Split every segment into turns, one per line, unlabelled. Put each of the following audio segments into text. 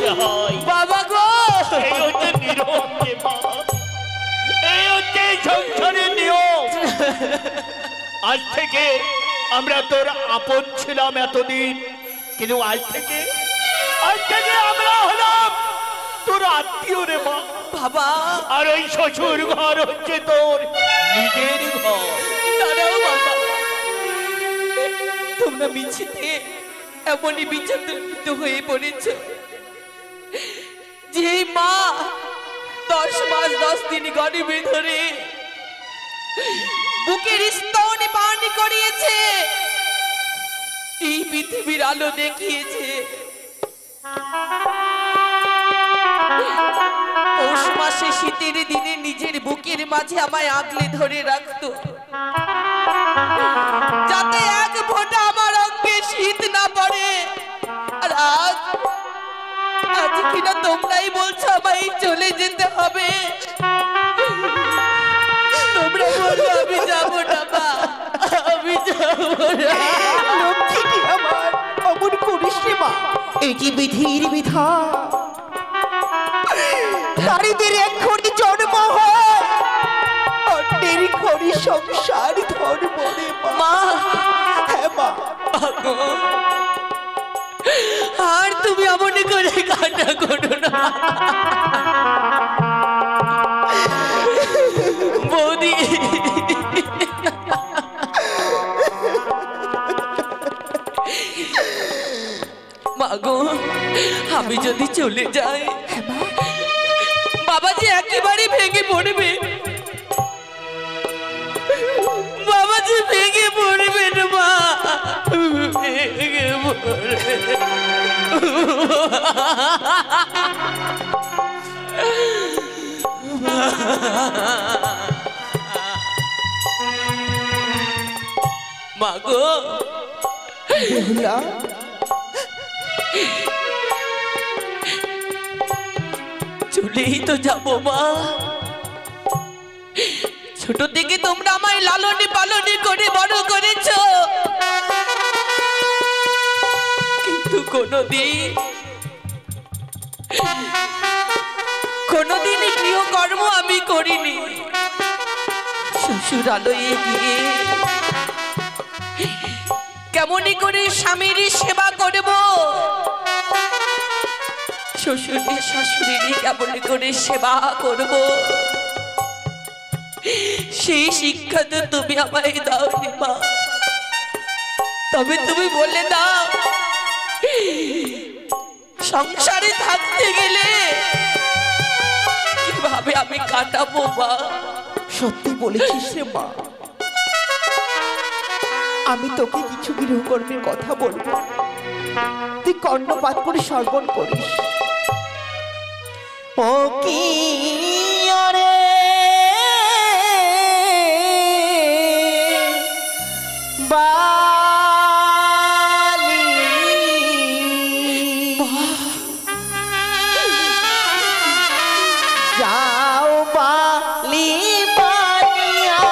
করতে হয়।
বাবা গো,
এই হচ্ছে নিয়ম রে মা, এই হচ্ছে সংসারের নিয়ম। আজ থেকে আমরা তোর আপন ছিলাম এতদিন, কিন্তু আজ থেকে আমরা হলাম তোর আত্মীয় রে মা।
বাবা,
আর ওই শ্বশুর ঘর হচ্ছে তোর নিজের ঘর।
দাঁড়াও বাবা, তোমরা মিছিতে এমনই বিচলিত হয়ে পড়েছ যে মা 10 মাস 10 দিন গর্ভে ধরে বুকের স্তন পানি করিয়েছে, এই পৃথিবীর আলো দেখিয়েছে, পৌষ মাসে শীতের দিনে নিজের বুকের মাঝে আমায় আগলে ধরে রাখতো, যাতে এক ফোঁটা আমার অঙ্গে শীত না পড়ে। আর আজ কিনা তোমরাই বলছো আমায় চলে যেতে হবে। তোমরা বলো আমি যাবো না মা, আমি যাবো না।
লক্ষ্মীটি আমার, অমন করিস রে মা, এই যে বিধির বিধান। নারীদের এক্ষুনি জন্ম হয়, অন্যের ঘরে সংসার ধর্ম রে মা। হ্যাঁ মা,
আর তুমি এমনি করে কান্না করো না বৌদি। মাগো, আমি যদি চলে যাই বাবা যে একেবারে ভেঙে পড়বে, বাবা যে ভেঙে পড়বে না মা, ভেঙে পড়বে। মাগো, চলেই তো যাবো মা। ছোট থেকে তোমরা আমায় লালনে পালনে করে বড় করেছ, কিন্তু কোনোদিন গৃহকর্ম আমি করিনি। শ্বশুরালয়ে গিয়ে কেমনি করে স্বামীর সেবা করব, শ্বশুরের শাশুড়িরই কেমন করে সেবা করব, সেই শিক্ষা তো তুমি আমায় দাওনি মা। তবে তুমি বলে দাও, সংসারে থাকতে গেলে কিভাবে আমি কাটাবো মা।
সত্যি বলেছিস রে মা, আমি তোকে কিছু গৃহকর্মের কথা বলবো, তুই কর্ণপাত করে শ্রবণ করিস। ও কি রে বালি, যাও বালি বানিয়া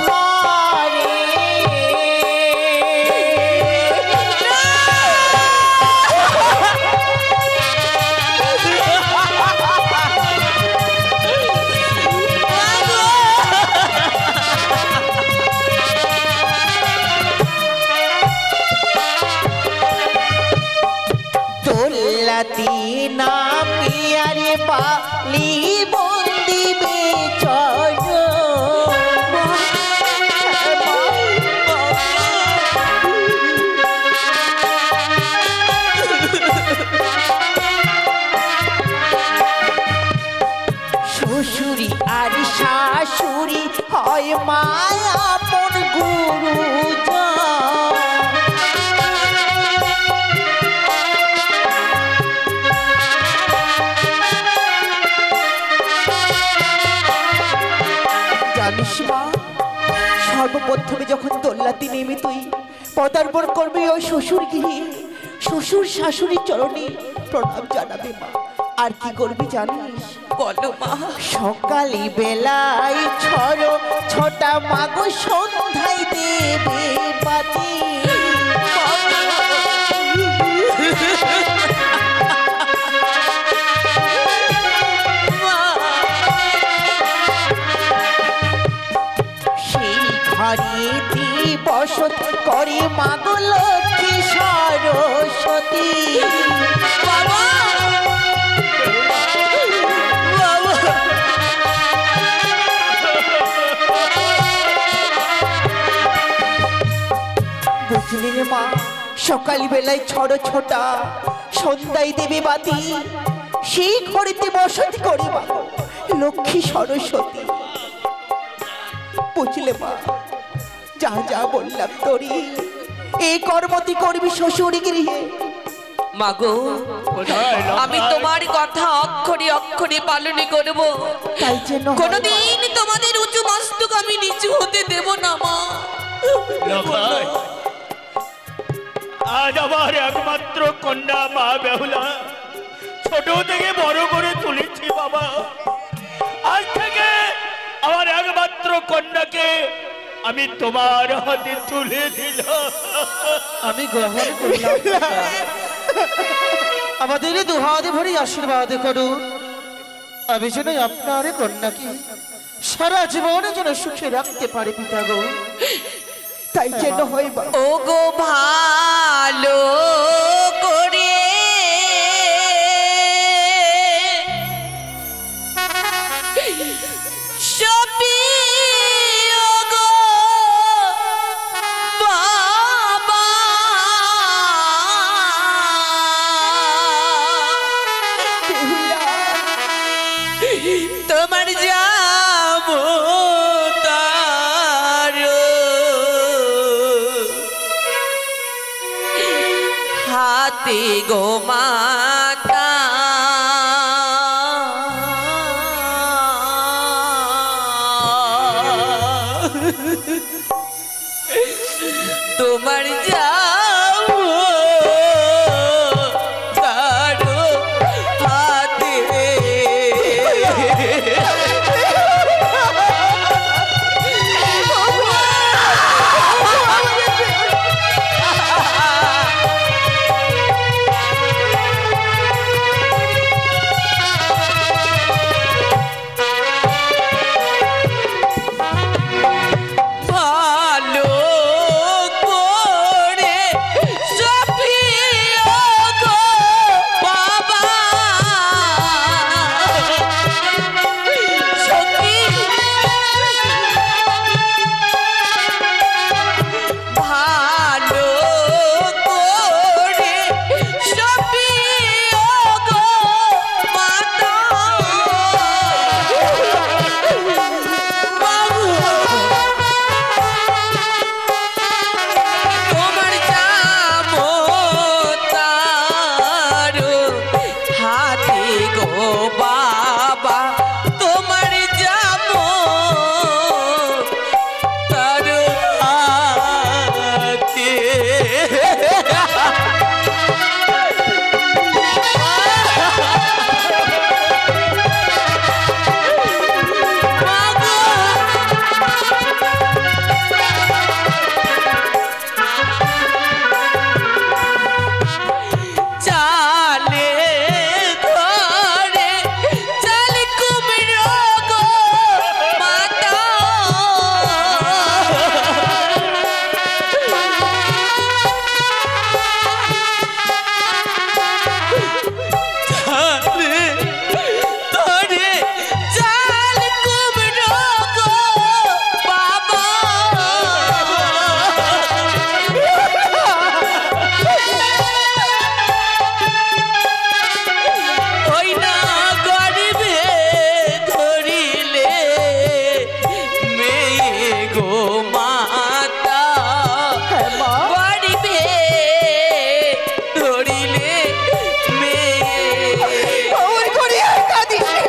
ঘরে, তোলাতি নামিয়ারে বালি বন্দিবে শ্বশুরি আর শাশুড়ি হয় মায়া আপন গুরু। জানিস মা, সর্বপ্রথমে যখন দোল্লাতি নেমে তুই পদার্পণ করবি ওই শ্বশুর গৃহে, শ্বশুর শাশুড়ির চরণে প্রণাম জানাবে মা। আর কি করবি জানিস?
বলো মা।
সকালে বেলায় ছটা মাগো সন্ধ্যায় দেবে বাতি। করে মাগো লক্ষ্মী সরস্বতী।
বাবা বাবা
বুঝলি রে মা, সকাল বেলায় ছড় ছোটা, সন্ধ্যায় দেবে বাতি, সেই ঘরেতে বসতি করে মা লক্ষ্মী সরস্বতী। বুঝলে মা, যা যা বললাম তোরি, এই কর্মতি করবি শ্বশুর গৃহে।
মাগো
কোথায় লক্ষাই?
আমি তোমার কথা অক্ষরে অক্ষরে পালন করব।
তাই জন্য
কোনদিন তোমাদের উঁচু মস্তক আমি নিচু হতে দেব না মা।
লক্ষাই, আজ আমার একমাত্র কন্যা মা বেহুলা ছোট থেকে বড় করে তুলেছি বাবা। আজ থেকে আমার একমাত্র কন্যাকে আমি তোমার হাতে তুলে দিলাম।
আমি গ্রহণ করলাম। আমাদের দুহাতে ভরে আশীর্বাদ করুন, আমি যেন আপনার কন্যাকে সারা জীবনে যেন সুখে রাখতে পারি পিতা গো।
তাই জন্য হয় মা,
ও গো ভালো করে সবই ও গো বাবা
বেহুলা,
তোমার যাবো তার হাতে গো মাতা তোমার যাবো তার হাতে ভালো করে সফিয়া গো বাবা সখী ভালো করে সফিয়া গো মাতা তোমার যাবো তার হাতে গো বাবা তোমার যাবো তার হাতে চালে ঘরে চাল কুমড়ো গো মাতা চালে ঘরে চাল কুমড়ো গো বাবা ওই না গরিবে ধরিলে মেয়ে গো মাতা গরিবে ধরিলে মেয়ে
ওর করে আর কাঁদিস রে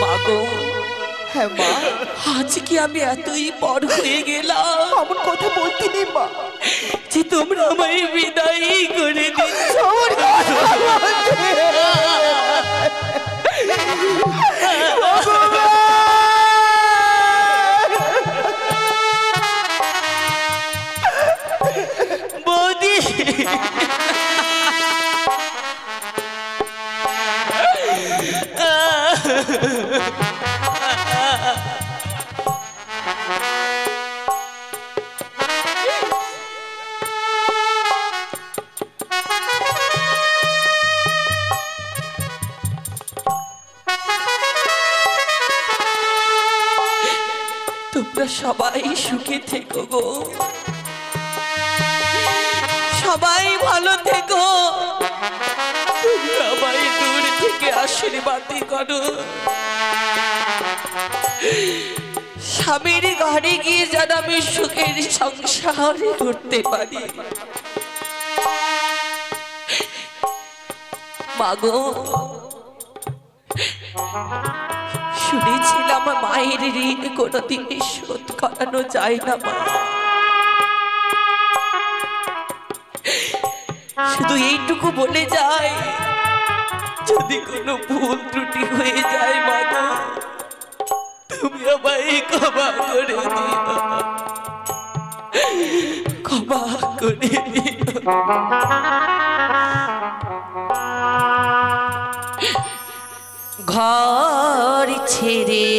মাগো
হ্যাঁ মা,
আজ কি আমি এতই পর হয়ে গেলাম
এমন কথা বলতে নেই মা।
যে তোমরা আমায় বিদায় করে দিচ্ছ
আমার কথা বলতে নেই। ভগবান!
তোমরা সবাই সুখে থেকো গো, সবাই ভালো থেকো, সবাই দূর থেকে আশীর্বাদ করো। স্বামীর ঘরে গিয়ে যেন আমি সুখের সংসার করতে পারি। মাগো, শুনেছিলাম মায়ের ঋণ কোনোদিন শোধ করানো যায় না মা। শুধু এইটুকু বলে যায়, যদি কোনো ভুল ত্রুটি হয়ে যায় মা গো, তুমি আমায় ক্ষমা করে দিও, ক্ষমা করে দিও। ঘর ছেড়ে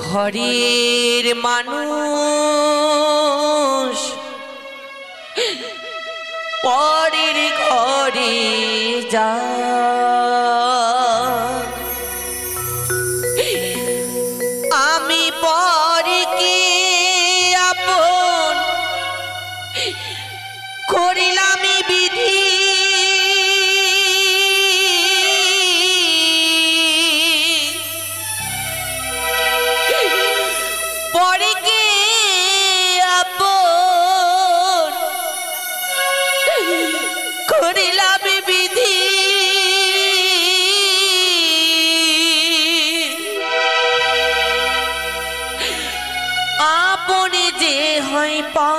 ঘরের মানুষ পরের ঘরে যা, আমি পরকে আপন করিলাম বিধি, পরকে আপন করিলাম বিধি। আপনে যে হয় পা,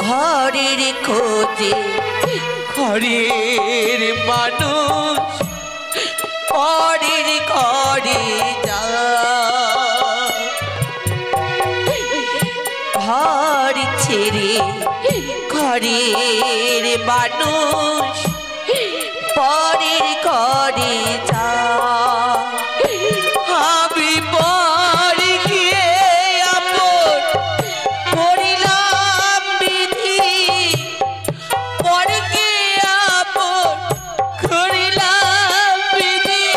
ঘরের খোঁজে ঘরের মানুষ পরের ঘরে যা, ঘর ছেড়ে ঘরের মানুষ পরের ঘরে যা, আমি পর গিয়ে আপন করিলাম বিধি, পরকে আপন করিলাম বিধি।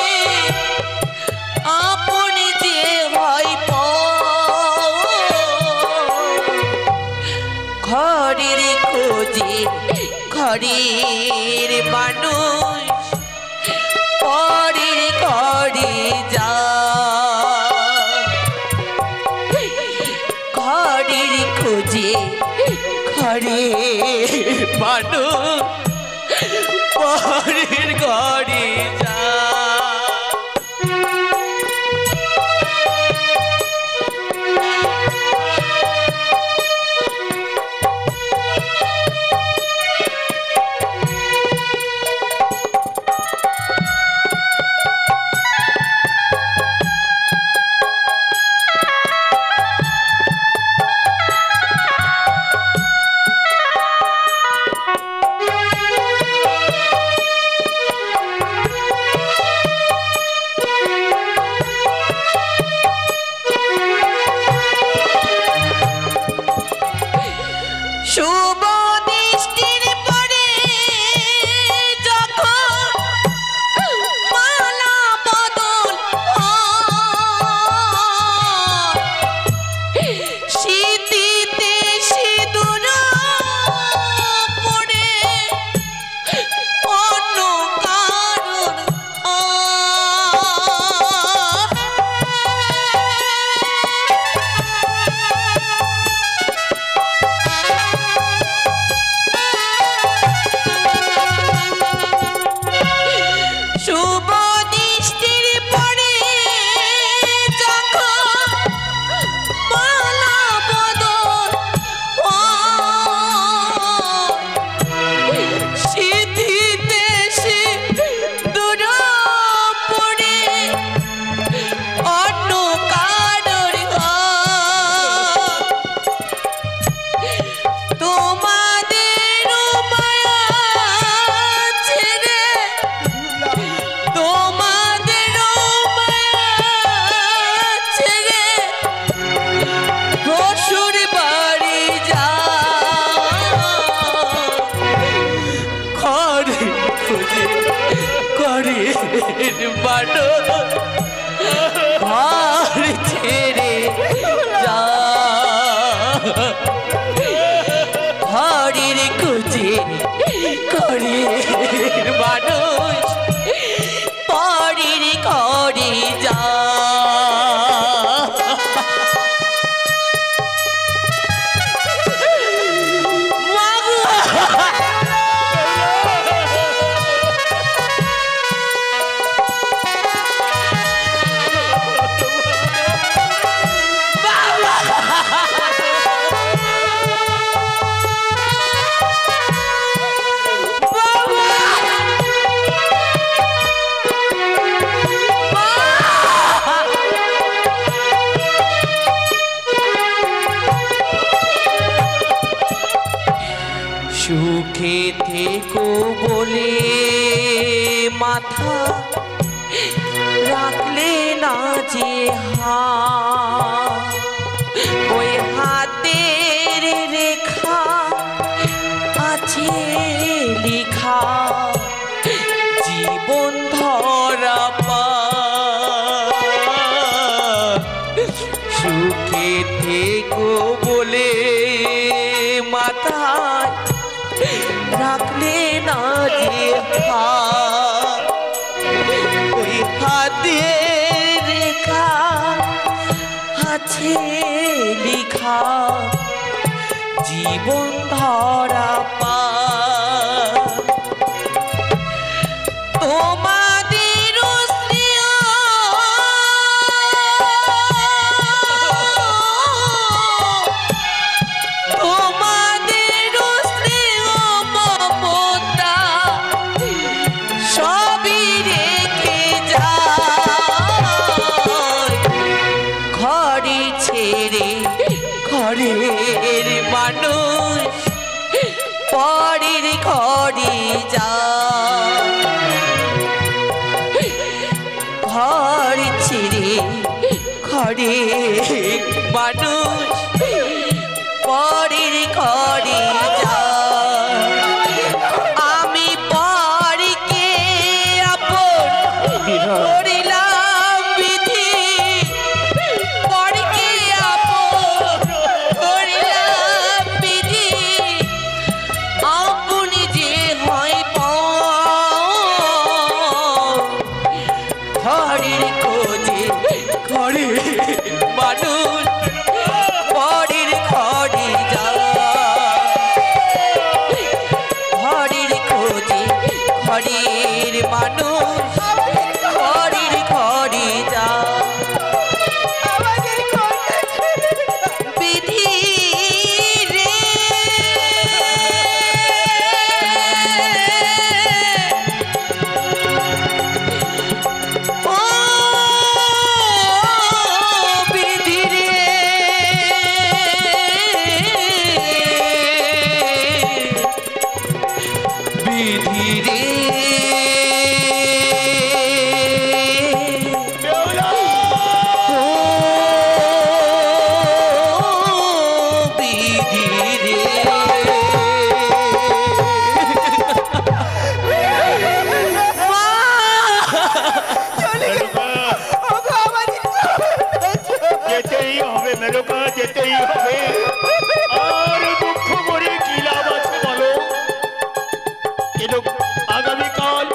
আপনি যে হয় ঘরের খোঁজে ঘরের মানুষ পরের ঘরে যা, ঘরের খোঁজে ঘরের মানুষ পরের ঘরে যা। সুখে থেকো বলে মাথা রাখলে না যে ওই হাতের রেখা আছে লিখা জীবন ধরা সুখে থেকো বলে মাথায় রাখলে না যে ওই হাতের রেখা আছে লিখা জীবন ধরা তোমাদের তোমাদের স্নেহ মমতা সবই রেখে যায় ঘরে ছেড়ে ঘরের মানুষ পরের ঘরে যায় ঘর ছেড়ে ঘরের মানুষ পরের ঘরে যায় আমি পরকে আপন করিলাম বিধি পরকে আপন করিলাম বিধি আপনি যে হয় ঘরের খোঁজে ঘরে মানুষ পরের ঘরে ঘরের খোঁজে ঘরের মানুষ পরের ঘরে বিধি রে ও বিধি রে বিধি রে
বেহুলা!
ও বিধি রে
মেনকা, যেতেই হবে মেনকা, যেতেই হবে। আর দুঃখ করে কি লাভ আছে বলো? কিন্তু আগামীকাল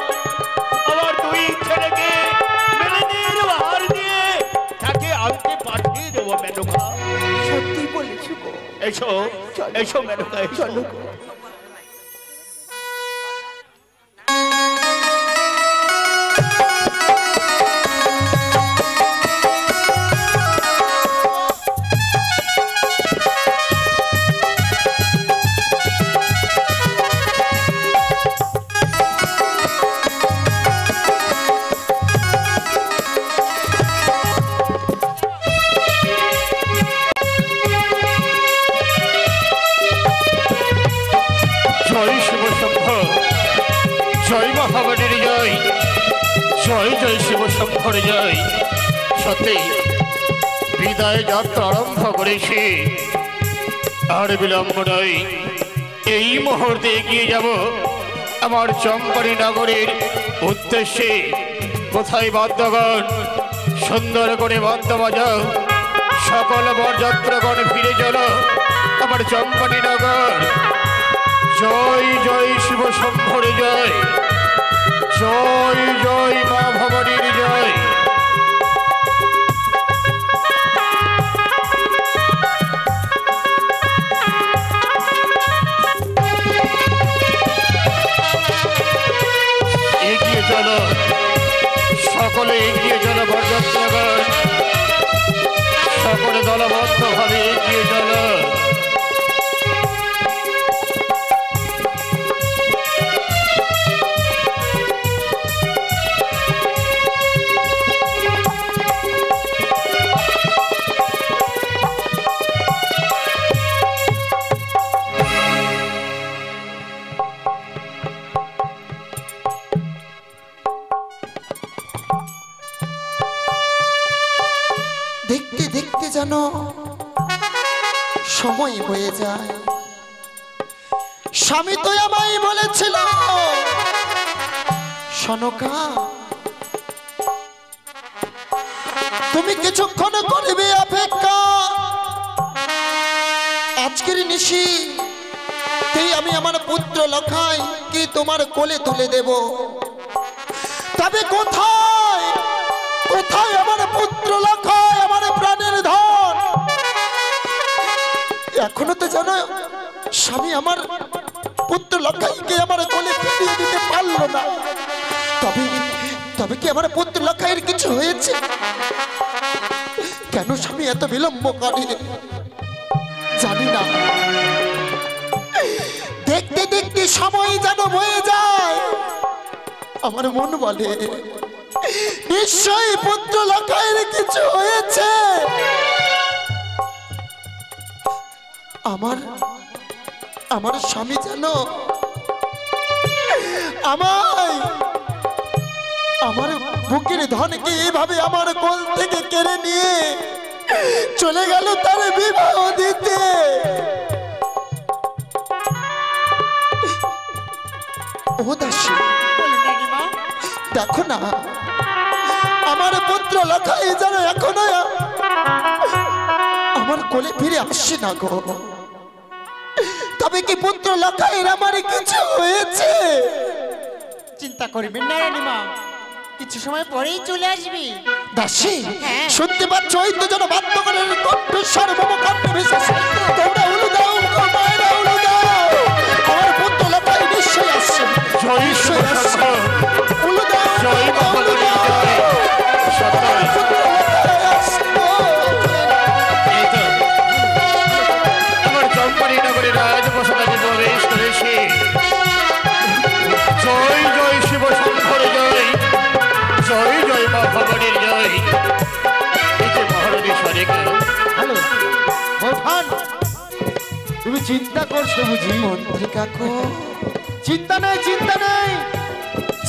আমার দুই ছেলেকে মেলেদের হার দিয়ে তাকে আনতে পাঠিয়ে দেবো মেনকা।
সত্যি বলেছো গো।
এসো এসো মেনকা, এসো।
চলো গো।
জয় শিব শম্ভ, জয় মহাবলীর জয়, জয় জয় শিব শম্ভর জয়। সত্যি বিদায় যাত্রা আরম্ভ করেছি, আর বিলম্ব নয়। এই মুহূর্তে এগিয়ে যাব আমার চম্পারী নগরের উদ্দেশ্যে। কোথায় বাদ্যগণ, সুন্দর করে বাদ্য বাজাও। সকল বরযাত্রগণ ফিরে চলো আমার চম্পারী নগর। জয় জয় শিব শম্ভর জয়, জয় জয় মা ভবানীর জয়। এগিয়ে চলো, সকলে এগিয়ে চলো বরযাত্রগণ, সকলে দলবদ্ধভাবে এগিয়ে চলো।
দেখতে দেখতে যেন সময় হয়ে যায়। স্বামী তো আমায় বলেছিল, সনকা তুমি কিছুক্ষণ করবে অপেক্ষা, আজকের নিশি আমি আমার পুত্র লখাই কি তোমার কোলে তুলে দেব। তবে কোথায় কোথায় আমার পুত্র লখাই, আমার প্রাণের ধন? এখনো তো জানো স্বামী আমার পুত্র লখাইকে আমার কোলে ফিরিয়ে দিতে পারলো না। তবে তবে কি আমার পুত্র লখাইয়ের কিছু হয়েছে? কেন স্বামী এত বিলম্ব করে জানি না। দেখতে দেখতে সময় যেন বয়ে যায়, আমার মন বলে নিশ্চয়ই পুত্র লখাইয়ের কিছু হয়েছে। আমার আমার স্বামী যেন আমার বুকের ধনকে এভাবে আমার কোল থেকে কেড়ে নিয়ে চলে গেল তার বিবাহ দিতে। ও দাসী, দেখো না আমার পুত্র লখাই যেন এখনো আমার কোলে ফিরে আসছে না গো। তবে কি পুত্র লখাইয়ের আমার কিছু হয়েছে?
চিন্তা করবেন না রানীমা, কিছু সময় পরেই চলে আসবি।
দাসী, শুনতে পাচ্ছ? ওই তো যেন বাদ্যকরের কণ্ঠস্বর মম কণ্ঠে ভেসেছে। তোমরা উলু দাও, মায়েরা উলু দাও, আমার পুত্র লখাই নিশ্চয়ই আসছে, নিশ্চয়ই আসছে। উলু দাও, উলু দাও, আমার পুত্র লখাই আসছে।
আমার চম্পারি নগরে রাজপ্রসাদে প্রবেশ করেছে। জয় জয় শিব শঙ্কর জয়, জয় জয় মা ভবানীর জয়। এই যে মহারানী সরেকা।
হ্যালো বৌঠান, তুমি চিন্তা করছো বুঝি?
মন্ত্রী কাকু,
চিন্তা নেই, চিন্তা নেই,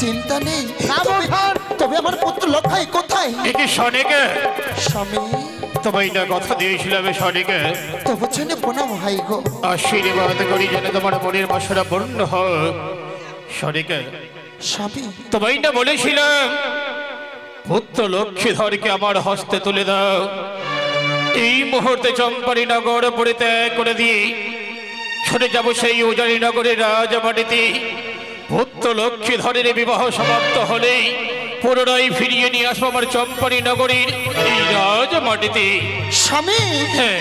চিন্তা নেই।
না
তবে
বৌঠান।
তবে আমার পুত্র লখাই কোথায়?
একে সনেকা,
স্বামী
তোমায় না কথা দিয়েছিলাম সনেকা,
তো বছনে প্রণাম হাই গো।
আশীর্বাদ করি যেন তোমার মনের বাসনা পূর্ণ হোক। সনেকা,
স্বামী
তোমায় না বলেছিলাম পুত্র লক্ষ্মীধরকে আমার হস্তে তুলে দাও। এই মুহূর্তে চম্পারি নগর পরিত্যাগ করে দিয়ে ছুটে যাব সেই উজানি নগরের রাজবাড়িতে। পুত্র লক্ষ্মীধরের বিবাহ সমাপ্ত হলেই পুনরায় ফিরিয়ে নিয়ে আসবো আমার চম্পারি নগরীর এই রাজমাটিতে।
স্বামী,
হ্যাঁ,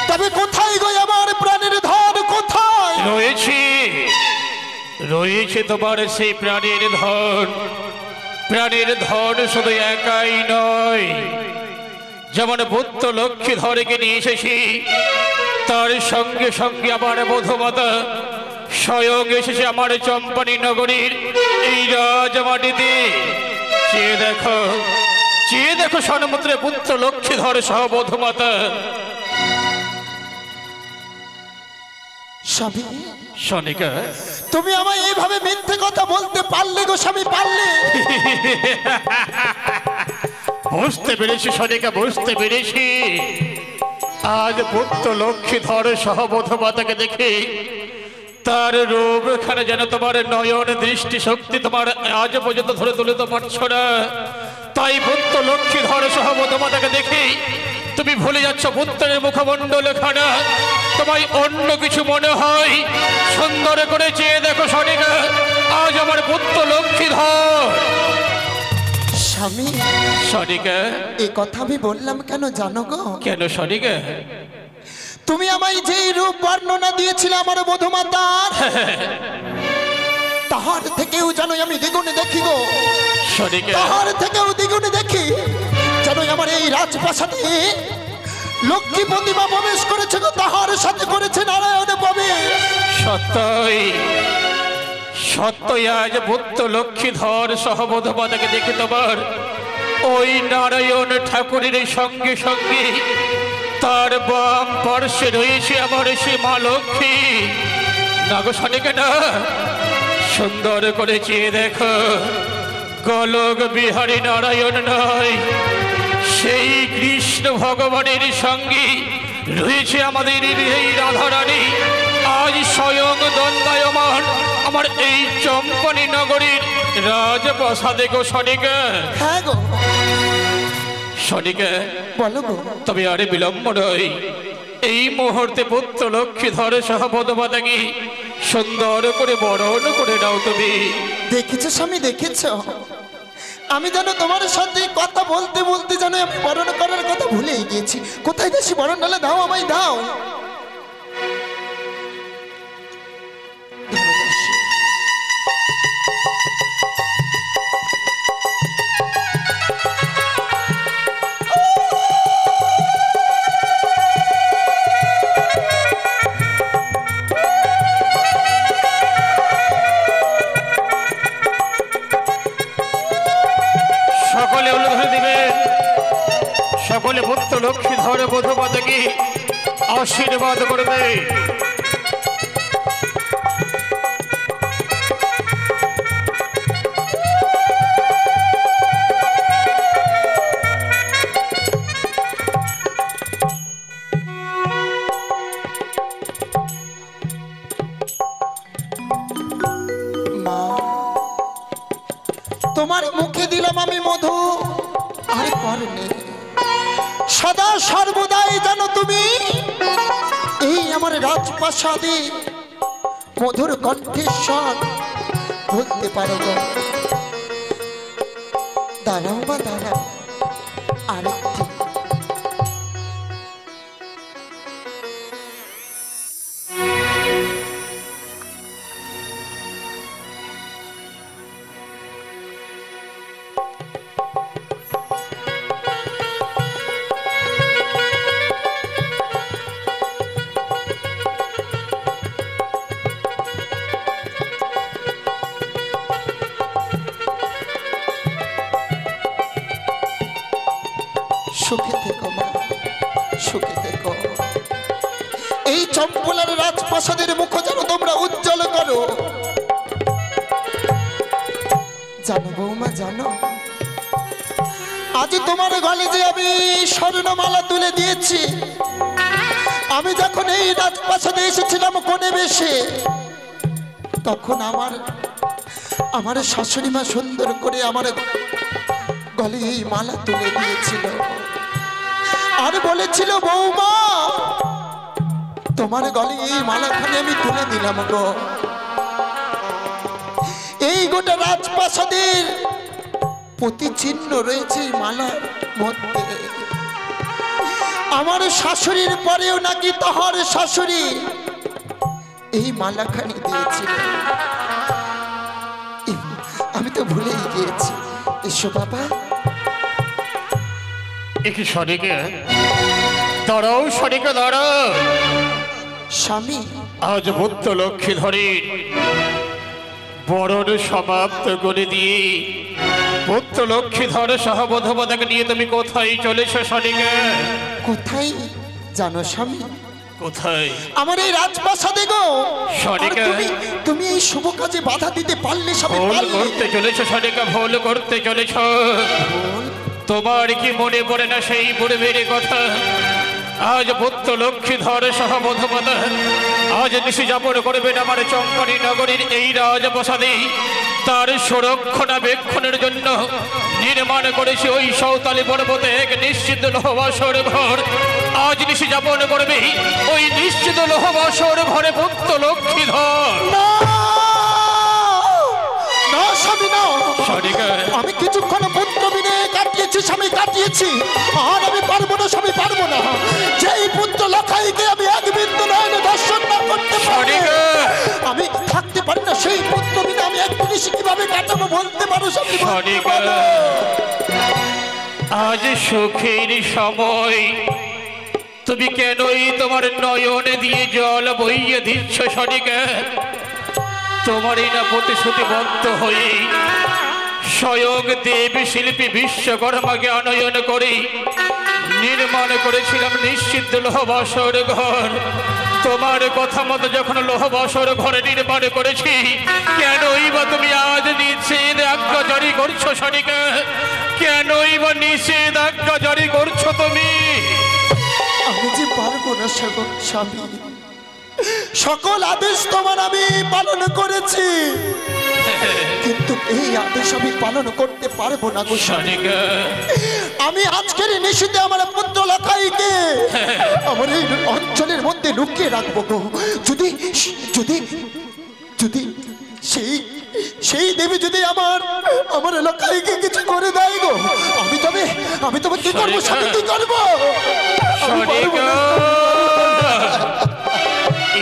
তবে কোথায় গো আমার প্রাণের ধন? কোথায়
রয়েছে রয়েছে তোমার সেই প্রাণের ধন। প্রাণের ধন শুধু একাই নয়, যেমন পুত্র লক্ষ্মীধরকে নিয়ে এসেছি, তার সঙ্গে সঙ্গে আমার মধুমাতা স্বয়ং এসেছে আমার চম্পানি নগরীর এই রাজমাটিতে। চেয়ে দেখো, চেয়ে দেখো সন্মুদ্রে পুত্র লক্ষ্মীধর সহ মধুমাতা।
স্বামী,
সনিকা,
তুমি আমায় এইভাবে মিথ্যে কথা বলতে পারলে গো স্বামী, পারলে?
বুঝতে পেরেছি সনিকা, বুঝতে পেরেছি। আজ পুত্র লক্ষ্মীধর সহ মধুমাতাকে দেখে তার রূপ এখানে যেন তোমার নয়ন দৃষ্টি শক্তি তোমার আজ পর্যন্ত ধরে তুলতে পারছো না। তাই পুত্র লক্ষ্মীধর সহ মধুমাতাকে দেখে তুমি ভুলে যাচ্ছ পুত্রের মুখমণ্ডল খানা, তোমায় অন্য কিছু মনে হয়। সুন্দর করে চেয়ে দেখো সনিকা, আজ আমার পুত্র লক্ষ্মীধর।
স্বামী,
সনিকা,
এই কথা আমি বললাম কেন জানো গো?
কেন সনিকা?
তুমি আমায় যেই রূপ বর্ণনা দিয়েছিলে আমার মধুমাতার, তাহার থেকেও জানো আমি দ্বিগুণে দেখি গো।
সনিকা,
তাহার থেকেও দ্বিগুণে দেখি যেন আমার এই রাজপ্রাসাদে লক্ষ্মী প্রতিমা প্রবেশ করেছে গো, তাহার সাথে করেছে নারায়ণ প্রবেশ।
সত্যই সত্যই আজ পুত্র লক্ষ্মীধর সহ মধুমাতাকে দেখে তোমার ওই নারায়ণ ঠাকুরের সঙ্গে সঙ্গে তার বাম পার্শ্বে রয়েছে আমার সে মা লক্ষ্মী। নাগসনিকে না, সুন্দর করে চেয়ে দেখো, গোলক বিহারী নারায়ণ নয়, সেই কৃষ্ণ ভগবানের সঙ্গে রয়েছে আমাদের এই রাধারানী। আজ স্বয়ং দণ্ডায়মান আমার এই চম্পনী নগরীর রাজপ্রাসাদে গো সনিকা।
হ্যাঁ গো,
সনিকা
বলো গো।
তবে আরে বিলম্ব নয়, এই মুহূর্তে পুত্র লক্ষ্মীধর সহ পদপাতাকে সুন্দর করে বরণ করে নাও তুমি।
দেখেছো স্বামী, দেখেছো? আমি যেন তোমার সাথে কথা বলতে বলতে যেন আমি বরণ করার কথা ভুলেই গিয়েছি। কোথায় দেশি বরণ ডালে দাও, আমায় দাও।
সকলে অনুধান দিবেন, সকলে পুত্র লক্ষ্মীধর বধূপাতাকে আশীর্বাদ করবে।
মা, তোমার মুখে দিলাম আমি মধু, আর করনে সদা সর্বদাই যেন তুমি এই আমার রাজপ্রাসাদে মধুর কণ্ঠেশ্বর বলতে পারো গো। দাঁড়াও বা দাঁড়াও আরেকটি। সুখে থেকো মা, সুখে থেকো। এই চম্পলার রাজপ্রাসাদের মুখ যেন তোমরা উজ্জ্বল করো। জানো বৌমা, জানো আজ তোমার গলে যে আমি স্বর্ণমালা তুলে দিয়েছি। আমি যখন এই রাজপ্রাসাদে এসেছিলাম কোণে বেশে, তখন আমার শাশুড়ি মা সুন্দর করে আমার গলে এই মালা তুলে দিয়েছিল আর বলেছিল, বৌমা তোমার গলে এই মালাখানে আমি তুলে দিলাম গো। এই গোটা রাজপ্রাসাদের প্রতিচিহ্ন রয়েছে এই মালার মধ্যে। আমার শাশুড়ির পরেও নাকি তোর শাশুড়ি এই মালাখানি দিয়েছিল। আমি তো ভুলেই গিয়েছি। এসো বাবা।
একই সনিকা, দাঁড়াও সনিকা, দাঁড়াও।
স্বামী,
আজ পুত্র লক্ষ্মীধরের বরণ সমাপ্ত করে দিয়ে পুত্র লক্ষ্মীধর সহ বধূপাতাকে নিয়ে তুমি কোথায় চলেছ সনিকা?
কোথায় জানো স্বামী?
কোথায়?
আমার এই রাজপ্রাসাদে গো।
সনিকা,
তুমি এই শুভ কাজে বাধা দিতে পারলে স্বামী,
ভুল
পারলে।
করতে চলেছ সনিকা, ভুল করতে চলেছ। তোমার কি মনে পড়ে না সেই পূর্বের কথা? আজ পুত্র লক্ষ্মীধর সহ বধূপাতা আজ নিশি যাপন করবেন আমার চম্পনী নগরীর এই রাজপ্রাসাদে। তার সুরক্ষণাবেক্ষণের জন্য নির্মাণ করেছে ওই সৌতালি পর্বতে এক নিশ্চিত লোহবাসর ঘর। আজ নিশি যাপন করবে ওই নিশ্চিত লোহবাসর ঘরে পুত্র লক্ষ্মীধর।
না স্বামী, না।
সনিকা,
আমি কিছুক্ষণ পুত্র বিনে কাটিয়েছি স্বামী, কাটিয়েছি। আর আমি পারবো না স্বামী, পারবো না। যেই পুত্র লখাইকে আমি এক বিন্দু নয়নে দর্শন না করতে পারি, আমি থাকতে পারি না। সেই পুত্র বিনে আমি এক জিনিস কিভাবে কাটাবো বলতে পারো স্বামী?
সনিকা, আজ সুখের সময় তুমি কেনই তোমার নয়নে দিয়ে জল বইয়ে দিচ্ছ সনিকা? তোমারই না প্রতিশ্রুতিবদ্ধ হয়ে স্বয়ং দেব শিল্পী বিশ্বকর্মাকে আনয়ন করে নির্মাণ করেছিলাম নিশ্চিত লোহবাসর ঘর। তোমার কথা মতো যখন লোহবাসর ঘরে নির্মাণ করেছি, কেনই বা তুমি আজ নিচ্ছে আজ্ঞা জারি করছো সনিকা? কেনই বা নিষেধাজ্ঞা জারি করছো তুমি?
আমি যে পারবো না স্বামী, সকল আদেশ তোমার আমি পালন করেছি, কিন্তু এই আদেশ আমি পালন করতে পারবো না গো স্বামী।
সনিকা,
আমি আজকের নিশীতে আমার পুত্র লাখাইকে আমার এই অঞ্চলের মধ্যে লুকিয়ে রাখবো গো। যদি যদি যদি সেই সেই দেবী যদি আমার লাখাইকে কিছু করে দেয় গো, আমি তবে কি করবো স্বামী, কি করবো? আমি পারবো না।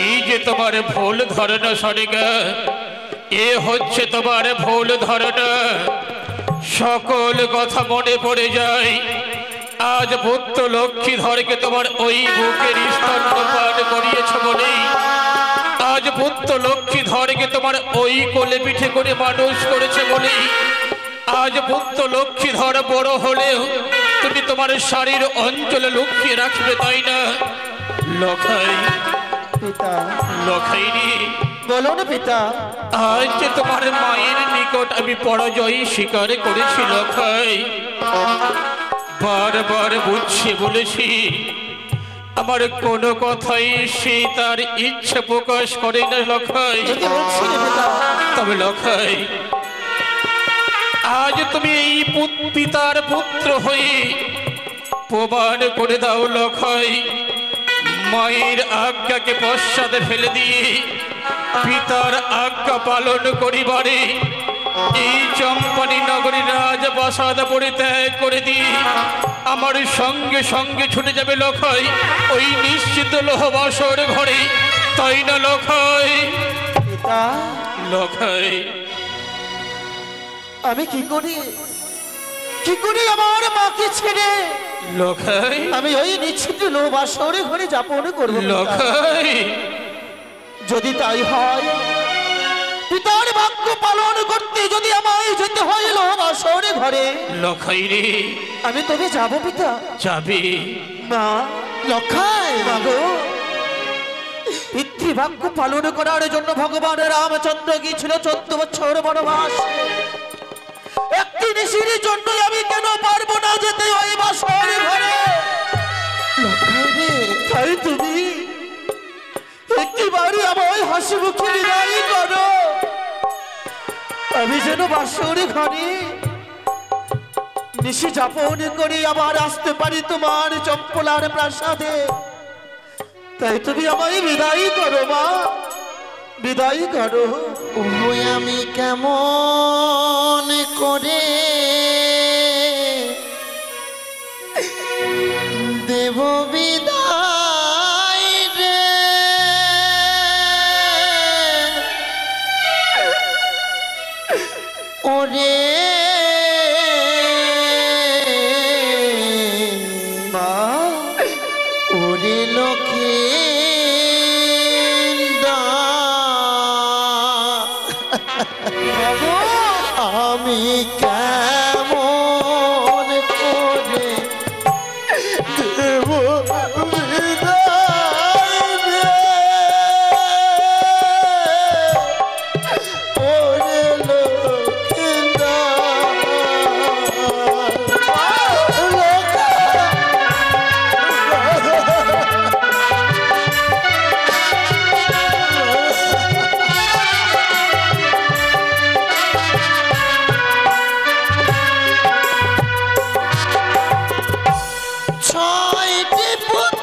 এই যে তোমার ভুল ধারণা সনিকা, এ হচ্ছে তোমার ভুল ধারণা। সকল কথা মনে পড়ে যায় আজ পুত্র লক্ষ্মীধরকে তোমার ওই বুকের স্তন্যপান করিয়েছ বলেই, আজ পুত্র লক্ষ্মীধরকে তোমার ওই কোলে পিঠে করে মানুষ করেছে বলেই, আজ পুত্র লক্ষ্মীধর বড় হলেও তুমি তোমার শাড়ির অঞ্চলে লুকিয়ে রাখবে, তাই না লখাই?
পিতা,
লখাইনি,
বলো না পিতা।
আজ যে তোমার মায়ের নিকট আমি পরাজয় স্বীকার করেছি লখাই, বারবার বুঝিয়ে বলেছি আমার কোনো কথাই সে তার ইচ্ছা প্রকাশ করে না লখাই। তবে লখাই, আজ তুমি এই পিতার পুত্র হয়ে প্রমাণ করে দাও লখাই, মায়ের আজ্ঞাকে পশ্চাতে ফেলে দিয়ে পিতার আজ্ঞা পালন করিবারে এই চম্পানি নগরী রাজপ্রাসাদ পরিত্যাগ করে দিয়ে আমার সঙ্গে সঙ্গে ছুটে যাবে লখাই ওই নিশ্চিত লোহবাসর ঘরে, তাই না লখাই?
পিতা,
লখাই,
আমি কি করি আমার মাকে ছেড়ে
লখাই,
আমি ওই নিশ্চিত লোহবাসরে ঘরে যাপন করবো?
লখাই,
যদি তাই হয়, পিতার বাক্য পালন করতে যদি আমায় যেতে হয় লোহবাসরে ঘরে,
লখাই রে,
আমি তবে যাবো পিতা।
যাবি?
মা,
লখাই,
বাবু, পিতৃবাক্য পালন করার জন্য ভগবান রামচন্দ্র গিয়েছিল 14 বছর বনবাস। একটি নিশির জন্য আমি কেন পারবো না যেতে ওই বাসর ঘরে?
লখাই রে,
তাই তুমি একটিবারই আমায় হাসি মুখে বিদায় করো, আমি যেন বাসর ঘরে নিশি যাপন করে আবার আসতে পারি তোমার চম্পলার প্রাসাদে। তাই তুমি আমায় বিদায় করো মা, বিদায় করো।
ওই আমি কেমন করে দেব বিদায় রে, ওরে
মা,
ওরে লোকে আমি কেমন করে দেব বিদায় রে, ওরে ছয়টি পুত্র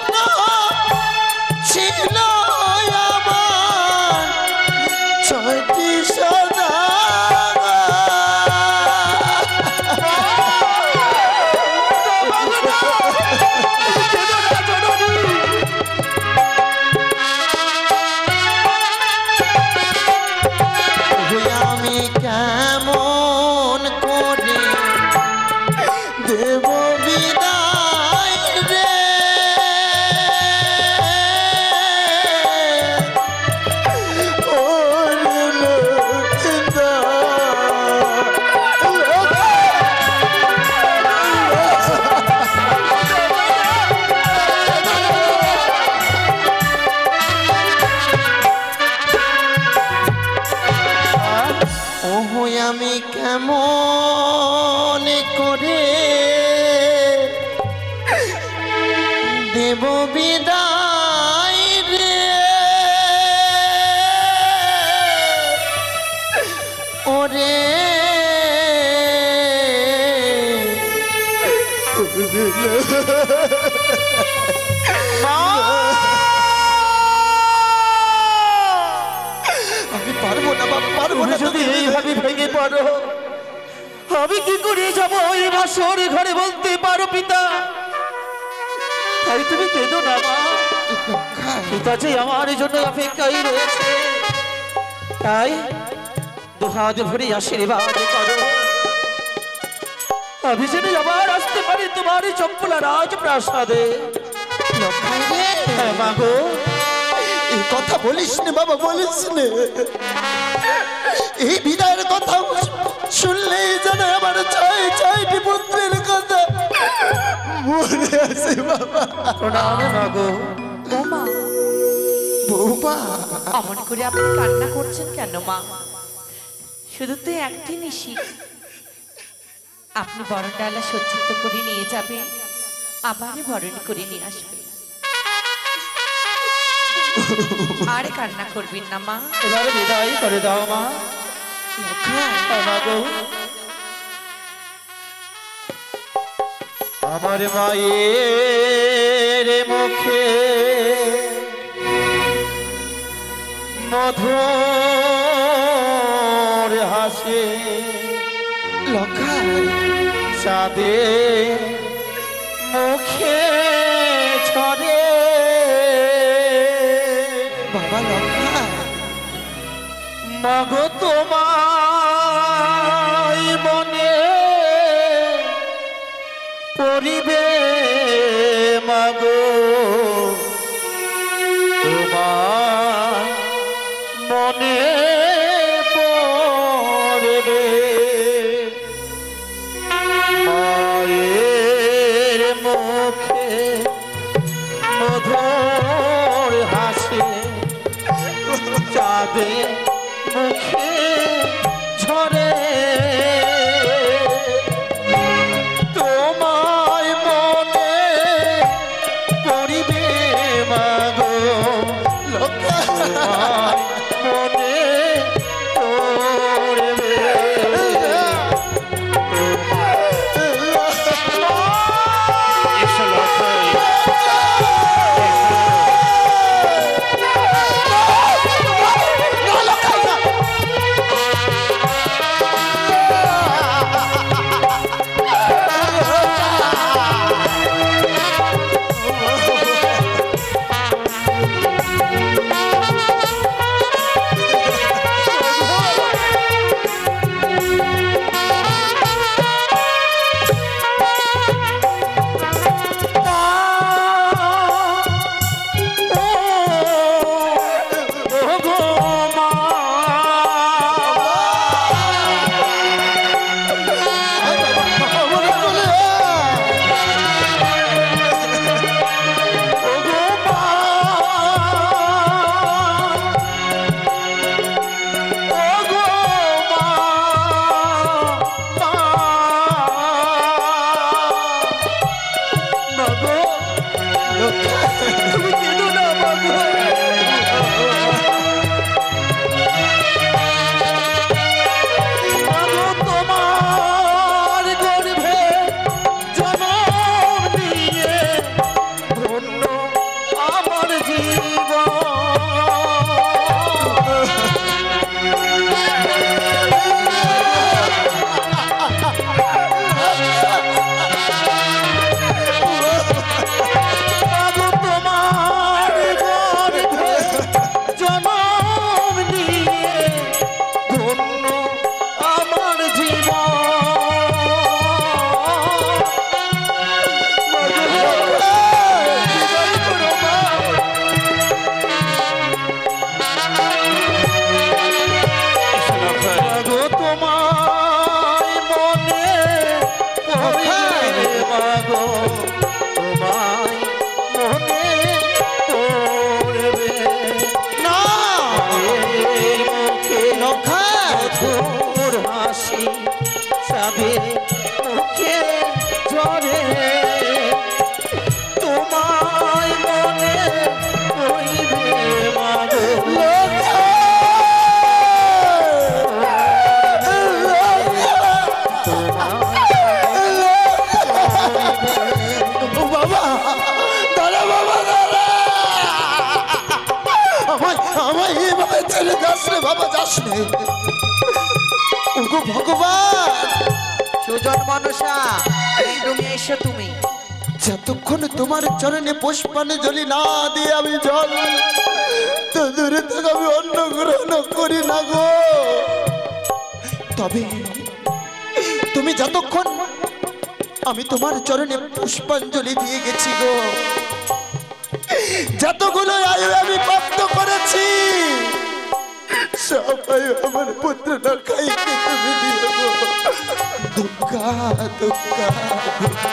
দেব বিদায় রে ওরে আমি পারবো না বাবা, পারবো না।
যদি এইভাবে ভেঙে পড়ো আমি কি করে যাব ওই বাসর ঘরে বলতে পারো পিতা? তাই তুমি কেঁদো না মা, পিতা যে আমার জন্য অপেক্ষায় রয়েছে, তাই দুহাত ভরে আশীর্বাদ করো আমি যেন আবার আসতে পারি তোমার চম্পলা রাজ প্রাসাদে। হ্যাঁ মা গো,
এই কথা বলিস না বাবা, বলিস না। এই বিদায়ের কথা শুনলেই যেন আমার ছয়টি পুত্রের কথা মনে আসে বাবা।
প্রণাম মা গো।
বৌমা,
বৌমা,
অমন করে আপনি কান্না করছেন কেন মা? শুধু তো একটি নিশি, আপনি বরণ ডালা সজ্জিত করে নিয়ে যাবেন, আবার বরণ করে নিয়ে আসবেন। আর কান্না করবেন না মা।
এবারে বিদায় করে দাও মা। মা গো, আমার মায়ের মুখে মধুর হাসি
লক্ষাই
চাঁদে মুখে ছড়ে
বাবা, লক্ষাই
মাগো তোমায় মনে পড়িবে মাগো, তোমার মনে পড়বে মায়ের মুখে মধুর হাসি চাঁদে মুখে ঝরে তোমায় মনে পড়িবে মাগো, তোমায় মনে পড়বে
এসো লক্ষাই,
যাস রে বাবা, যাস রে। ওগো ভগবান,
সুজন মনসা, তুমি এসো তুমি।
যতক্ষণ তোমার চরণে পুষ্পাঞ্জলি না দিয়ে আমি জল তো দূরে থেকে আমি অন্ন গ্রহণ করি না গো। তবে তুমি যতক্ষণ আমি তোমার চরণে পুষ্পাঞ্জলি দিয়ে গেছি গো, যতগুলো আয়ু আমি প্রাপ্ত করেছি সবাই আমার পুত্র খাইতে তুমি দিও গো। দুঃখা দুঃখা দুঃখা।